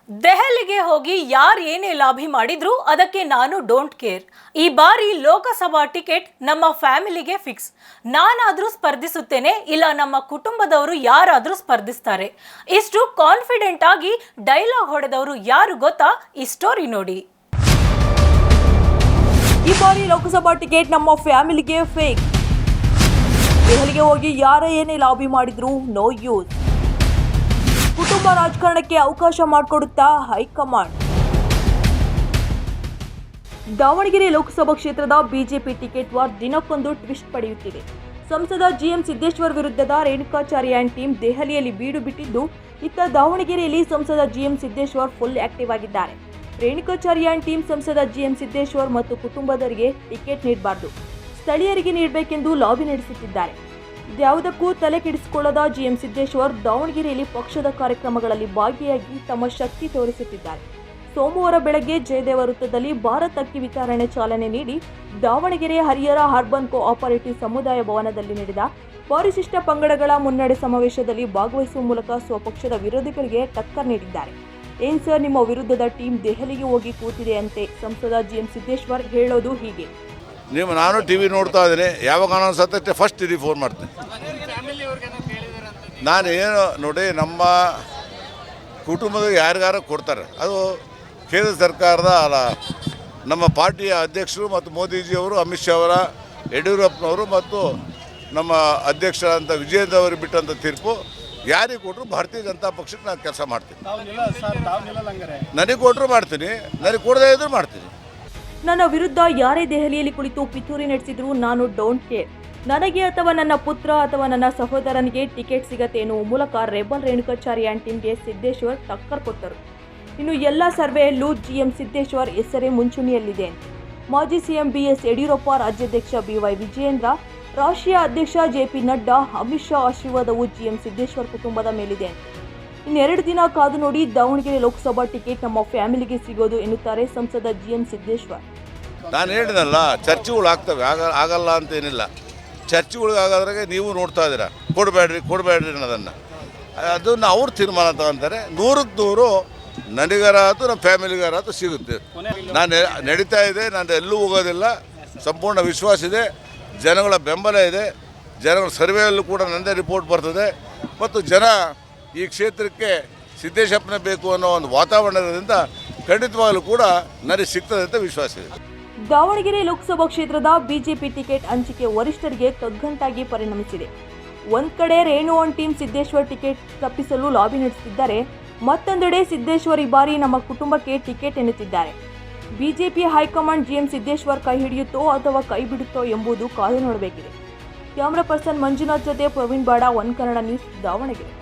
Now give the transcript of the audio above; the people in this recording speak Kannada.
ದೆಹಲಿಗೆ ಹೋಗಿ ಯಾರು ಏನೇ ಲಾಭಿ ಮಾಡಿದ್ರು ಅದಕ್ಕೆ ನಾನು ಡೋಂಟ್ ಕೇರ್. ಈ ಬಾರಿ ಲೋಕಸಭಾ ಟಿಕೆಟ್ ನಮ್ಮ ಫ್ಯಾಮಿಲಿಗೆ ಫಿಕ್ಸ್. ನಾನಾದರೂ ಸ್ಪರ್ಧಿಸುತ್ತೇನೆ, ಇಲ್ಲ ನಮ್ಮ ಕುಟುಂಬದವರು ಯಾರಾದರೂ ಸ್ಪರ್ಧಿಸ್ತಾರೆ. ಇಷ್ಟು ಕಾನ್ಫಿಡೆಂಟ್ ಆಗಿ ಡೈಲಾಗ್ ಹೊಡೆದವರು ಯಾರು ಗೊತ್ತಾ? ಈ ಸ್ಟೋರಿ ನೋಡಿ. ಈ ಬಾರಿ ಲೋಕಸಭಾ ಟಿಕೆಟ್ ನಮ್ಮ ಫ್ಯಾಮಿಲಿಗೆ ಫೇಕ್. ದೆಹಲಿಗೆ ಹೋಗಿ ಯಾರೇ ಏನೇ ಲಾಬಿ ಮಾಡಿದ್ರು ನೋ ಯೂಸ್. ಕುಟುಂಬ ರಾಜಕಾರಣಕ್ಕೆ ಅವಕಾಶ ಮಾಡಿಕೊಡುತ್ತಾ ಹೈಕಮಾಂಡ್. ದಾವಣಗೆರೆ ಲೋಕಸಭಾ ಕ್ಷೇತ್ರದ ಬಿಜೆಪಿ ಟಿಕೆಟ್ ವಾರ್ ದಿನಕ್ಕೊಂದು ಟ್ವಿಸ್ಟ್ ಪಡೆಯುತ್ತಿದೆ. ಸಂಸದ ಜಿಎಂ ಸಿದ್ದೇಶ್ವರ್ ವಿರುದ್ಧದ ರೇಣುಕಾಚಾರ್ಯ ಅಂಡ್ ಟೀಮ್ ದೆಹಲಿಯಲ್ಲಿ ಬೀಡು ಬಿಟ್ಟಿದ್ದು, ಇತ್ತ ದಾವಣಗೆರೆಯಲ್ಲಿ ಸಂಸದ ಜಿಎಂ ಸಿದ್ದೇಶ್ವರ್ ಫುಲ್ ಆಕ್ಟಿವ್ ಆಗಿದ್ದಾರೆ. ರೇಣುಕಾಚಾರ್ಯ ಅಂಡ್ ಟೀಮ್ ಸಂಸದ ಜಿಎಂ ಸಿದ್ದೇಶ್ವರ್ ಮತ್ತು ಕುಟುಂಬದವರಿಗೆ ಟಿಕೆಟ್ ನೀಡಬಾರದು, ಸ್ಥಳೀಯರಿಗೆ ನೀಡಬೇಕೆಂದು ಲಾಬಿ ನಡೆಸುತ್ತಿದ್ದಾರೆ. ಇದ್ಯಾವುದಕ್ಕೂ ತಲೆ ಕೆಡಿಸಿಕೊಳ್ಳದ ಜಿಎಂ ಸಿದ್ದೇಶ್ವರ್ ದಾವಣಗೆರೆಯಲ್ಲಿ ಪಕ್ಷದ ಕಾರ್ಯಕ್ರಮಗಳಲ್ಲಿ ಭಾಗಿಯಾಗಿ ತಮ್ಮ ಶಕ್ತಿ ತೋರಿಸುತ್ತಿದ್ದಾರೆ. ಸೋಮವಾರ ಬೆಳಗ್ಗೆ ಜಯದೇವ ವೃತ್ತದಲ್ಲಿ ಭಾರತ್ ಅಕ್ಕಿ ವಿತರಣೆ ಚಾಲನೆ ನೀಡಿ ದಾವಣಗೆರೆ ಹರಿಹರ ಅರ್ಬನ್ ಕೋಆಪರೇಟಿವ್ ಸಮುದಾಯ ಭವನದಲ್ಲಿ ನಡೆದ ಪರಿಶಿಷ್ಟ ಪಂಗಡಗಳ ಮುನ್ನಡೆ ಸಮಾವೇಶದಲ್ಲಿ ಭಾಗವಹಿಸುವ ಮೂಲಕ ಸ್ವಪಕ್ಷದ ವಿರೋಧಿಗಳಿಗೆ ಟಕ್ಕರ್ ನೀಡಿದ್ದಾರೆ. ಏನ್ ಸರ್, ನಿಮ್ಮ ವಿರುದ್ಧದ ಟೀಮ್ ದೆಹಲಿಗೆ ಹೋಗಿ ಕೂತಿದೆ ಅಂತೆ. ಸಂಸದ ಜಿಎಂ ಸಿದ್ದೇಶ್ವರ್ ಹೇಳೋದು ಹೀಗೆ. ನಾನು ಟಿ ವಿ ನೋಡ್ತಾ ಇದ್ದೀನಿ, ಯಾವಾಗ ಅನ್ಸುತ್ತೆ ಫಸ್ಟ್ ಇದು ಫೋನ್ ಮಾಡ್ತೀನಿ. ನಾನು ಏನು ನೋಡಿ, ನಮ್ಮ ಕುಟುಂಬದ ಯಾರಿಗಾರ ಕೊಡ್ತಾರೆ, ಅದು ಕೇಂದ್ರ ಸರ್ಕಾರದ ಅಲ್ಲ, ನಮ್ಮ ಪಾರ್ಟಿಯ ಅಧ್ಯಕ್ಷರು ಮತ್ತು ಮೋದಿಜಿಯವರು, ಅಮಿತ್ ಶಾ ಅವರ, ಯಡಿಯೂರಪ್ಪನವರು ಮತ್ತು ನಮ್ಮ ಅಧ್ಯಕ್ಷರಾದಂಥ ವಿಜಯೇಂದ್ರ ಅವರು ಬಿಟ್ಟಂಥ ತೀರ್ಪು ಯಾರಿಗೆ ಕೊಟ್ಟರು ಭಾರತೀಯ ಜನತಾ ಪಕ್ಷಕ್ಕೆ ನಾನು ಕೆಲಸ ಮಾಡ್ತೀನಿ. ನನಗೆ ಕೊಟ್ಟರು ಮಾಡ್ತೀನಿ, ನನಗೆ ಕೊಡದೇ ಇದ್ರೂ ಮಾಡ್ತೀನಿ. ನನ್ನ ವಿರುದ್ಧ ಯಾರೇ ದೆಹಲಿಯಲ್ಲಿ ಕುಳಿತು ಪಿತೂರಿ ನಡೆಸಿದ್ರು ನಾನು ಡೋಂಟ್ ಕೇರ್. ನನಗೆ ಅಥವಾ ನನ್ನ ಪುತ್ರ ಅಥವಾ ನನ್ನ ಸಹೋದರನಿಗೆ ಟಿಕೆಟ್ ಸಿಗತ್ತೆ ಎನ್ನುವ ಮೂಲಕ ರೆಬಲ್ ರೇಣುಕಾಚಾರ್ಯ ಅಂಡ್ ಟೀಮ್ಗೆ ಸಿದ್ದೇಶ್ವರ್ ಟಕ್ಕರ್ ಕೊಟ್ಟರು. ಇನ್ನು ಎಲ್ಲ ಸರ್ವೆಯಲ್ಲೂ ಜಿಎಂ ಸಿದ್ದೇಶ್ವರ್ ಹೆಸರೇ ಮುಂಚೂಣಿಯಲ್ಲಿದೆ. ಮಾಜಿ ಸಿಎಂ ಬಿಎಸ್ ಯಡಿಯೂರಪ್ಪ, ರಾಜ್ಯಾಧ್ಯಕ್ಷ ಬಿವೈ ವಿಜಯೇಂದ್ರ, ರಾಷ್ಟ್ರೀಯ ಅಧ್ಯಕ್ಷ ಜೆಪಿ ನಡ್ಡಾ, ಅಮಿತ್ ಶಾ ಆಶೀರ್ವಾದವು ಜಿಎಂ ಸಿದ್ದೇಶ್ವರ್ ಕುಟುಂಬದ ಮೇಲಿದೆ. ಇನ್ನೆರಡು ದಿನ ಕಾದು ನೋಡಿ, ದಾವಣಗೆರೆ ಲೋಕಸಭಾ ಟಿಕೆಟ್ ನಮ್ಮ ಫ್ಯಾಮಿಲಿಗೆ ಸಿಗೋದು ಎನ್ನುತ್ತಾರೆ ಸಂಸದ ಜಿಎಂ ಸಿದ್ದೇಶ್ವರ್. ನಾನು ಹೇಳಿದ್ನಲ್ಲ, ಚರ್ಚೆಗಳು ಆಗ್ತವೆ, ಆಗಲ್ಲ ಅಂತೇನಿಲ್ಲ. ಚರ್ಚೆಗಳಿಗಾಗೋದ್ರಾಗೆ ನೀವು ನೋಡ್ತಾ ಇದ್ದೀರಾ, ಕೊಡಬೇಡ್ರಿ ಅನ್ನೋದನ್ನು. ಅದನ್ನು ಅವ್ರು ತೀರ್ಮಾನ ತಗೊಂತಾರೆ. 100% ನನಗಾರ ಆಯ್ತು, ನಮ್ಮ ಫ್ಯಾಮಿಲಿಗಾರ ಆಯ್ತು ಸಿಗುತ್ತೆ. ನಾನು ನಡೀತಾ ಇದೆ, ನಾನು ಎಲ್ಲೂ ಹೋಗೋದಿಲ್ಲ. ಸಂಪೂರ್ಣ ವಿಶ್ವಾಸ ಇದೆ, ಜನಗಳ ಬೆಂಬಲ ಇದೆ. ಜನಗಳ ಸರ್ವೆಯಲ್ಲೂ ಕೂಡ ನನ್ನದೇ ರಿಪೋರ್ಟ್ ಬರ್ತದೆ. ಮತ್ತು ಜನ ಈ ಕ್ಷೇತ್ರಕ್ಕೆ ಸಿದ್ದೇಶಪ್ಪನೇ ಬೇಕು ಅನ್ನೋ ಒಂದು ವಾತಾವರಣದಿಂದ ಖಂಡಿತವಾಗಲೂ ಕೂಡ ನನಗೆ ಸಿಗ್ತದೆ ಅಂತ ವಿಶ್ವಾಸ ಇದೆ. ದಾವಣಗೆರೆ ಲೋಕಸಭಾ ಕ್ಷೇತ್ರದ ಬಿಜೆಪಿ ಟಿಕೆಟ್ ಹಂಚಿಕೆ ವರಿಷ್ಠರಿಗೆ ಕಗ್ಗಂಟಾಗಿ ಪರಿಣಮಿಸಿದೆ. ಒಂದ್ ಕಡೆ ರೇಣು ಅಂಡ್ ಟೀಮ್ ಸಿದ್ದೇಶ್ವರ್ ಟಿಕೆಟ್ ತಪ್ಪಿಸಲು ಲಾಬಿ ನಡೆಸುತ್ತಿದ್ದಾರೆ, ಮತ್ತೊಂದೆಡೆ ಸಿದ್ದೇಶ್ವರ್ ಈ ಬಾರಿ ನಮ್ಮ ಕುಟುಂಬಕ್ಕೆ ಟಿಕೆಟ್ ಎನ್ನುತ್ತಿದ್ದಾರೆ. ಬಿಜೆಪಿ ಹೈಕಮಾಂಡ್ ಜಿಎಂ ಸಿದ್ದೇಶ್ವರ್ ಕೈ ಹಿಡಿಯುತ್ತೋ ಅಥವಾ ಕೈ ಬಿಡುತ್ತೋ ಎಂಬುದು ಕಾದು ನೋಡಬೇಕಿದೆ. ಕ್ಯಾಮರಾ ಪರ್ಸನ್ ಮಂಜುನಾಥ್ ಜೊತೆ ಪ್ರವೀಣ್ ಬಾಡ, ಒನ್ ಕನ್ನಡ ನ್ಯೂಸ್, ದಾವಣಗೆರೆ.